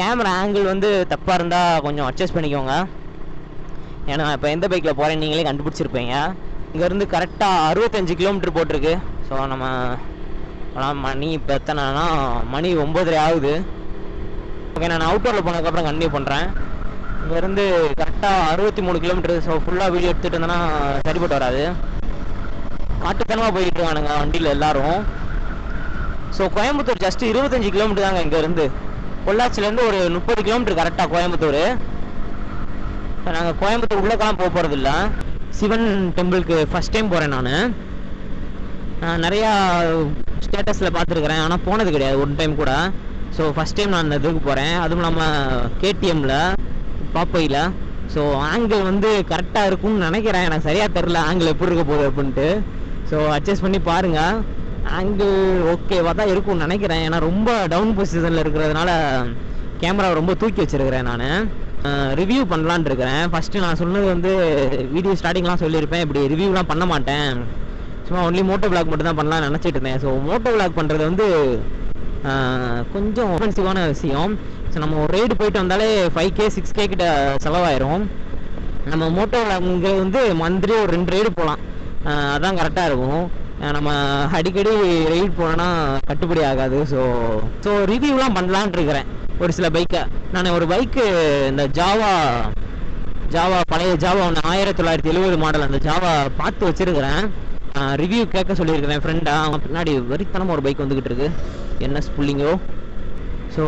Camera angle வந்து தப்பாக இருந்தால் கொஞ்சம் அட்ஜஸ்ட் பண்ணிக்கோங்க. ஏன்னா இப்போ எந்த பைக்கில் போகிறேன் நீங்களே கண்டுபிடிச்சிருப்பீங்க. இங்கேருந்து கரெக்டாக 65 கிலோமீட்டர் போட்டிருக்கு. ஸோ நம்ம மணி இப்போ எத்தனைனா மணி 9:30 ஆகுது. ஓகே, நான் அவுட்டோரில் போனதுக்கப்புறம் கண்டினியூ பண்ணுறேன். இங்கேருந்து கரெக்டாக 63 கிலோமீட்டர். ஸோ ஃபுல்லாக வீடியோ எடுத்துகிட்டு இருந்தேன்னா சரிப்பட்டு வராது. காட்டுத்தனமாக போயிட்டு இருக்கானுங்க வண்டியில் எல்லோரும். ஸோ கோயம்புத்தூர் ஜஸ்ட் 25 கிலோமீட்டர் தாங்க இங்கேருந்து. பொள்ளாச்சிலேருந்து ஒரு 30 கிலோமீட்டர் கரெக்டாக கோயம்புத்தூர். இப்போ நாங்கள் கோயம்புத்தூர் உள்ளக்கெல்லாம் போக போகிறதில்ல. சிவன் டெம்பிளுக்கு ஃபஸ்ட் டைம் போகிறேன் நான். நிறையா ஸ்டேட்டஸில் பார்த்துருக்குறேன், ஆனால் போனது கிடையாது ஒன் டைம் கூட. ஸோ ஃபஸ்ட் டைம் நான் அந்த இதுக்கு போகிறேன். அதுவும் இல்லாமல் கேடிஎம்மில் பாப்பையில். ஸோ ஆங்கிள் வந்து கரெக்டாக இருக்கும்னு நினைக்கிறேன். எனக்கு சரியாக தெரில ஆங்கிள் எப்படி இருக்க போகுது அப்படின்ட்டு. ஸோ அட்ஜஸ்ட் பண்ணி பாருங்கள். ஆங்கிள் ஓகேவாக தான் இருக்கும்னு நினைக்கிறேன். ஏன்னா ரொம்ப டவுன் பொசிஷனில் இருக்கிறதுனால கேமரா ரொம்ப தூக்கி வச்சுருக்கிறேன். நான் ரிவ்யூ பண்ணலான் இருக்கிறேன். ஃபஸ்ட்டு நான் சொன்னது வந்து வீடியோ ஸ்டார்டிங்லாம் சொல்லியிருப்பேன், இப்படி ரிவ்யூலாம் பண்ண மாட்டேன், சும்மா ஒன்லி மோட்டோ விளாக் மட்டும் தான் பண்ணலாம்னு நினச்சிட்டு இருந்தேன். ஸோ மோட்டோ விளாக் பண்ணுறது வந்து கொஞ்சம் எக்ஸ்பென்சிவான விஷயம். ஸோ நம்ம ஒரு ரைடு போயிட்டு வந்தாலே 5K 6K கிட்ட செலவாயிரும். நம்ம மோட்டோ விளாக்ங்கிறது வந்து மந்த்லி ஒரு 2 ரைடு போகலாம், அதான் கரெக்டாக இருக்கும். நம்ம அடிக்கடி ரைட் போனோன்னா கட்டுப்படி ஆகாது. ஸோ ரிவ்யூலாம் பண்ணலான் இருக்கிறேன் ஒரு சில பைக்கை. நான் ஒரு பைக்கு இந்த ஜாவா பழைய ஜாவா ஒன்று 1970 மாடல், அந்த ஜாவா பார்த்து வச்சுருக்கிறேன். ரிவ்யூ கேட்க சொல்லியிருக்கிறேன் ஃப்ரெண்டா. அவன் பின்னாடி வரித்தனமாக ஒரு பைக் வந்துக்கிட்டு இருக்கு, என்எஸ் புல்லிங்கோ. So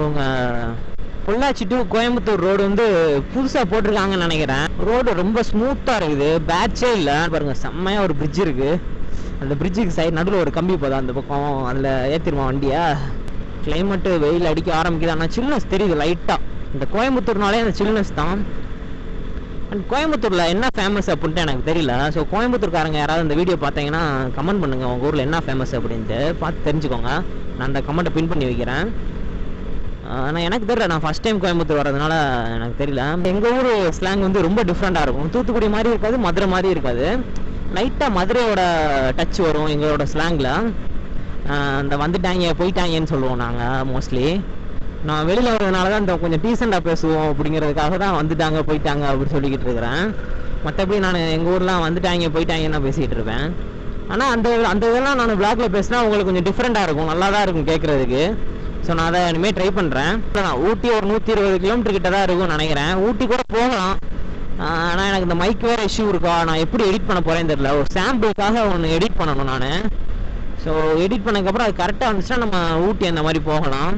Pollachi to Coimbatore road வந்து புதுசாக போட்டிருக்காங்கன்னு நினைக்கிறேன். ரோடு ரொம்ப ஸ்மூத்தாக இருக்குது, பேட்சே இல்லை. பாருங்கள், செம்மையாக ஒரு பிரிட்ஜ் இருக்குது. அந்த பிரிட்ஜுக்கு சைடு நடுவில் ஒரு கம்பி போதா அந்த பக்கம், அதில் ஏற்றிடுவான் வண்டியை. கிளைமேட்டு வெயில் அடிக்க ஆரம்பிக்குது, ஆனால் சில்னஸ் தெரியுது லைட்டாக. இந்த கோயம்புத்தூர்னாலே அந்த சில்னஸ் தான். அண்ட் கோயம்புத்தூரில் என்ன ஃபேமஸ் அப்படின்ட்டு எனக்கு தெரியல. ஸோ கோயம்புத்தூர்காரங்க யாராவது இந்த வீடியோ பார்த்தீங்கன்னா கமெண்ட் பண்ணுங்கள், உங்கள் ஊரில் என்ன ஃபேமஸ் அப்படின்ட்டு பார்த்து தெரிஞ்சுக்கோங்க. நான் அந்த கமெண்ட்டை பின் பண்ணி வைக்கிறேன். ஆனால் எனக்கு தெரியல, நான் ஃபஸ்ட் டைம் கோயம்புத்தூர் வரதுனால எனக்கு தெரியல. எங்கள் ஊர் ஸ்லாங் வந்து ரொம்ப டிஃப்ரெண்ட்டாக இருக்கும். தூத்துக்குடி மாதிரி இருக்காது, மதுரை மாதிரி இருக்காது. லைட்டாக மதுரையோட டச் வரும் எங்களோட ஸ்லாங்கில். இந்த வந்துட்டாங்க போயிட்டாங்கன்னு சொல்லுவோம் நாங்கள் மோஸ்ட்லி. நான் வெளியில் வரதுனால தான் இந்த கொஞ்சம் டீசெண்டாக பேசுவோம் அப்படிங்கிறதுக்காக தான் வந்துட்டாங்க போயிட்டாங்க அப்படின்னு சொல்லிக்கிட்டு இருக்கிறேன். மற்றபடி நான் எங்கள் ஊர்லாம் வந்துட்டாங்க போயிட்டாங்கன்னு தான் பேசிகிட்டு இருப்பேன். ஆனால் அந்த இதெல்லாம் நான் விளாகில் பேசினா உங்களுக்கு கொஞ்சம் டிஃப்ரெண்ட்டாக இருக்கும், நல்லா தான் இருக்கும் கேட்குறதுக்கு. ஸோ நான் அதை இனிமேல் ட்ரை பண்ணுறேன். ஊட்டி ஒரு 120 கிலோமீட்டர் கிட்ட தான் இருக்கும்னு நினைக்கிறேன். ஊட்டி கூட போகலாம், ஆனால் எனக்கு இந்த மைக் வேறு இஷ்யூ இருக்கா. நான் எப்படி எடிட் பண்ண போகிறேன்னு தெரியல. ஒரு சாம்பிளுக்காக ஒன்று எடிட் பண்ணணும் நான். ஸோ எடிட் பண்ணதுக்கப்புறம் அது கரெக்டாக வந்துச்சுன்னா நம்ம ஊட்டி அந்த மாதிரி போகலாம்.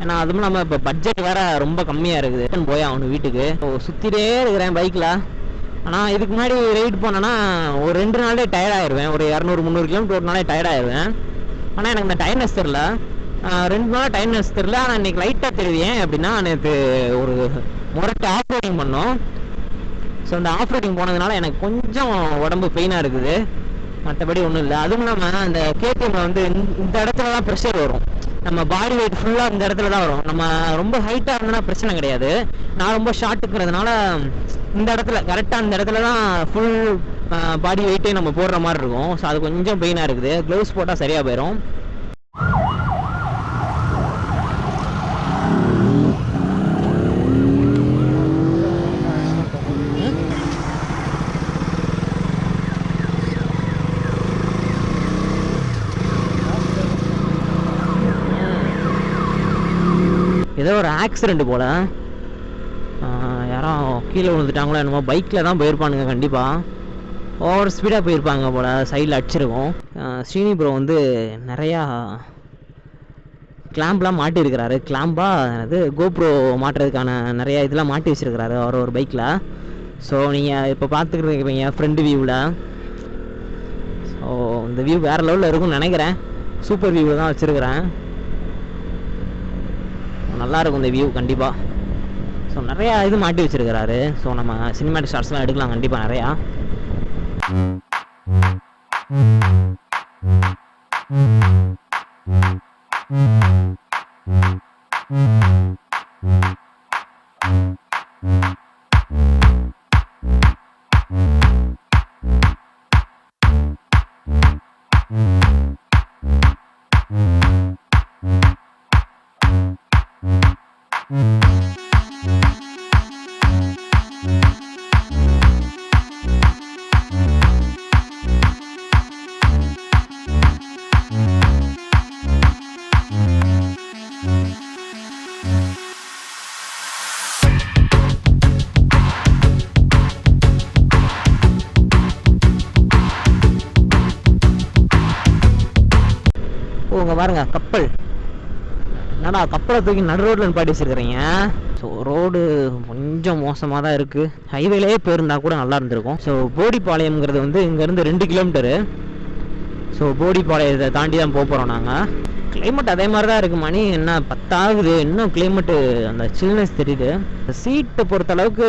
ஏன்னா அதுவும் நம்ம இப்போ பட்ஜெட் வேறு ரொம்ப கம்மியாக இருக்குது. போய் அவனு வீட்டுக்கு சுற்றிட்டே இருக்கிறேன் பைக்கில். ஆனால் இதுக்கு முன்னாடி ரைட் போனேன்னா ஒரு 2 நாளே டயர்டாகிடுவேன். ஒரு 200-300 கிலோமீட்டர் ஒரு நாளே டயர்டாகிடுவேன். ஆனால் எனக்கு இந்த டயர்னஸ் தெரில, 2 நாள் டயர்னஸ் தெரில. ஆனால் இன்றைக்கி லைட்டாக தெரியுது. ஏன் அப்படின்னா நேற்று ஒரு முறைட்டு ஆஃப் ரோடிங் பண்ணோம். ஸோ அந்த ஆஃப் ரோடிங் போனதுனால எனக்கு கொஞ்சம் உடம்பு பெயினாக இருக்குது, மற்றபடி ஒன்றும் இல்லை. அதுவும் இல்லாமல் அந்த கேடிஎம்மில் வந்து இந்த இடத்துல தான் ப்ரெஷர் வரும். நம்ம பாடி வெயிட் ஃபுல்லாக இந்த இடத்துல தான் வரும். நம்ம ரொம்ப ஹைட்டாக இருந்தோன்னா பிரச்சனை கிடையாது. நான் ரொம்ப ஷார்ட்டுங்கிறதுனால இந்த இடத்துல கரெக்டாக இந்த இடத்துல தான் ஃபுல் பாடி வெயிட்டே நம்ம போடுற மாதிரி இருக்கும். ஸோ அது கொஞ்சம் பெயினாக இருக்குது. க்ளவுஸ் போட்டால் சரியாக போயிடும். ஏதோ ஒரு ஆக்சிடெண்ட் போல், யாரும் கீழே விழுந்துட்டாங்களோ என்னமோ. பைக்கில் தான் போயிருப்பானுங்க கண்டிப்பாக, ஓவர் ஸ்பீடாக போயிருப்பாங்க போல், சைடில் அடிச்சிருக்கும். ஸ்ரீனி ப்ரோ வந்து நிறையா கிளாம்ப்லாம் மாட்டியிருக்கிறாரு. அது கோப்ரோ மாட்டுறதுக்கான நிறையா இதெல்லாம் மாட்டி வச்சுருக்கிறாரு அவர் ஒரு பைக்கில். ஸோ நீங்கள் இப்போ பார்த்துக்கிட்டு இருப்பீங்க ஃப்ரண்ட் வியூவில். ஸோ இந்த வியூ வேறு லெவலில் இருக்கும்னு நினைக்கிறேன். சூப்பர் வியூவில் தான் வச்சுருக்கிறேன். நல்லாயிருக்கும் இந்த வியூ கண்டிப்பாக. ஸோ நிறையா இது மாட்டி வச்சுருக்கிறாரு. ஸோ நம்ம சினிமேட்டிக் ஷாட்ஸ்லாம் எடுக்கலாம் கண்டிப்பாக நிறையா. Mm-hmm. இங்கே பாருங்கள் கப்பல். என்னடா கப்பலை தூக்கி நடு ரோட்டில் நிப்பாட்டி வச்சுருக்கிறீங்க. ஸோ ரோடு கொஞ்சம் மோசமாக தான் இருக்குது. ஹைவேலேயே போயிருந்தா கூட நல்லா இருந்திருக்கும். ஸோ போடிப்பாளையம்ங்கிறது வந்து இங்கேருந்து 2 கிலோமீட்டரு. ஸோ போடிப்பாளையத்தை தாண்டி தான் போகிறோம் நாங்கள். கிளைமேட் அதே மாதிரி தான் இருக்குது. மணி என்ன 10 ஆகுது, இன்னும் கிளைமேட்டு அந்த சில்னஸ் தெரியுது. சீட்டை பொறுத்தளவுக்கு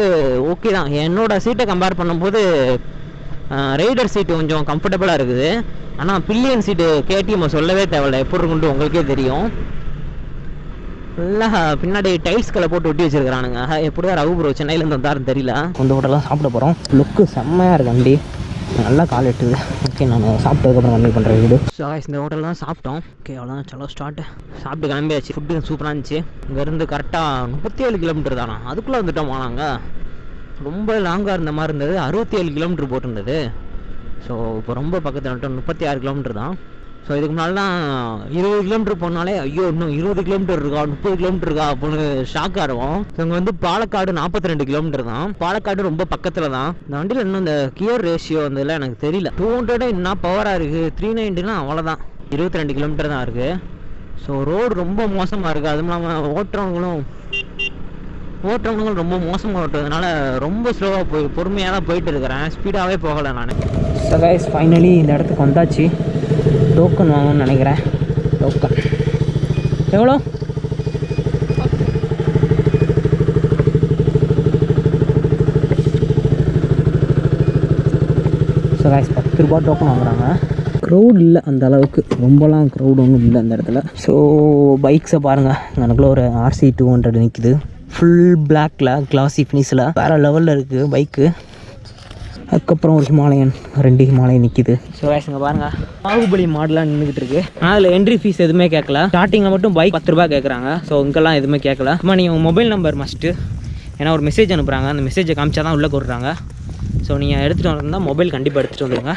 ஓகே தான். என்னோடய சீட்டை கம்பேர் பண்ணும்போது ரைடர் சீட்டு கொஞ்சம் கம்ஃபர்டபுளாக இருக்குது. ஆனால் பில்லியன் சீட்டு கேடிஎம் சொல்லவே தேவையில்லை, எப்படி இருக்குன்ட்டு உங்களுக்கே தெரியும். ஃபுல்லாக பின்னாடி டைல்ஸ்களை போட்டு ஒட்டி வச்சுருக்கிறானுங்க. எப்படியா ரகு ப்ரோ சென்னையிலேருந்து வந்தாருன்னு தெரியல. இந்த ஹோட்டலாம் சாப்பிட போகிறோம். லுக்கு செம்மையாக இருக்குது வண்டி, நல்லா கால் எட்டுது. ஓகே, நான் சாப்பிட்டதுக்கப்புறம் கம்மி பண்ணுறேன் வீடு. ஸோ இந்த ஹோட்டல் தான் சாப்பிட்டோம். ஓகே, அவ்வளோதான், சலோ ஸ்டார்ட். சாப்பிட்டு கிளம்பியாச்சு. ஃபுட்டு சூப்பராக இருந்துச்சு. இங்கேருந்து கரெக்டாக 37 கிலோமீட்டர் தானா, அதுக்குள்ளே வந்துட்டோமா நாங்கள். ரொம்ப லாங்காக இருந்த மாதிரி இருந்தது. 67 கிலோமீட்டர் போட்டிருந்தது. ஸோ இப்போ ரொம்ப பக்கத்தில் வந்துட்டோம். 36 கிலோமீட்டர் தான். ஸோ இதுக்கு முன்னாடிலாம் 20 கிலோமீட்டர் போனாலே ஐயோ இன்னும் 20 கிலோமீட்டர் இருக்கா, 30 கிலோமீட்டர் இருக்கா அப்படின்னு ஷாக் ஆகிடுவோம். ஸோ இங்கே வந்து பாலக்காடு 42 கிலோமீட்டர் தான். பாலக்காடு ரொம்ப பக்கத்தில் தான். இந்த வண்டியில் இன்னும் இந்த கியர் ரேஷியோ வந்ததில் எனக்கு தெரியல. 200 என்ன பவராக இருக்குது, 390னா அவ்வளோதான். 22 கிலோமீட்டர் தான் இருக்குது. ஸோ ரோடு ரொம்ப மோசமாக இருக்குது. அதுவும் இல்லாமல் ஓட்டுறவங்களும் ரொம்ப மோசமாக ஓட்டுறதுனால ரொம்ப ஸ்லோவாக பொறுமையாக தான் போயிட்டு இருக்கிறேன். ஸ்பீடாகவே போகலை நான். ஸோ கைஸ் ஃபைனலி இந்த இடத்துக்கு வந்தாச்சு. டோக்கன் வாங்கணும்னு நினைக்கிறேன். டோக்கன் எவ்வளோ? ஸோ கைஸ் 10 ரூபா டோக்கன் வாங்குறாங்க. க்ரௌட் இல்லை அந்த அளவுக்கு, ரொம்பலாம் க்ரௌட் ஒன்றும் இல்லை அந்த இடத்துல. ஸோ பைக்ஸை பாருங்கள், எனக்குள்ள ஒரு RC 200 நிற்கிது. ஃபுல் பிளாக்ல கிளாசி ஃபினிஷில் வேறு லெவலில் இருக்குது பைக்கு. அதுக்கப்புறம் ஒரு ஹிமாலயன், 2 ஹிமாலயன் நிற்கிது. ஸோ இங்கே பாருங்கள், பாகுபலி மாடலாக நின்றுக்கிட்டு இருக்கு. அதில் என்ட்ரி ஃபீஸ் எதுவுமே கேட்கல. ஸ்டார்டிங்கில் மட்டும் பைக் 10 ரூபா கேட்குறாங்க. ஸோ இங்கெல்லாம் எதுவுமே கேட்கல. சும்மா நீங்கள் மொபைல் நம்பர் மஸ்ட்டு, ஏன்னா ஒரு மெசேஜ் அனுப்புகிறாங்க, அந்த மெசேஜை காமிச்சா தான் உள்ளே கொடுறாங்க. ஸோ நீங்கள் எடுத்துகிட்டு வந்தால் மொபைல் கண்டிப்பாக எடுத்துகிட்டு வந்துடுங்க.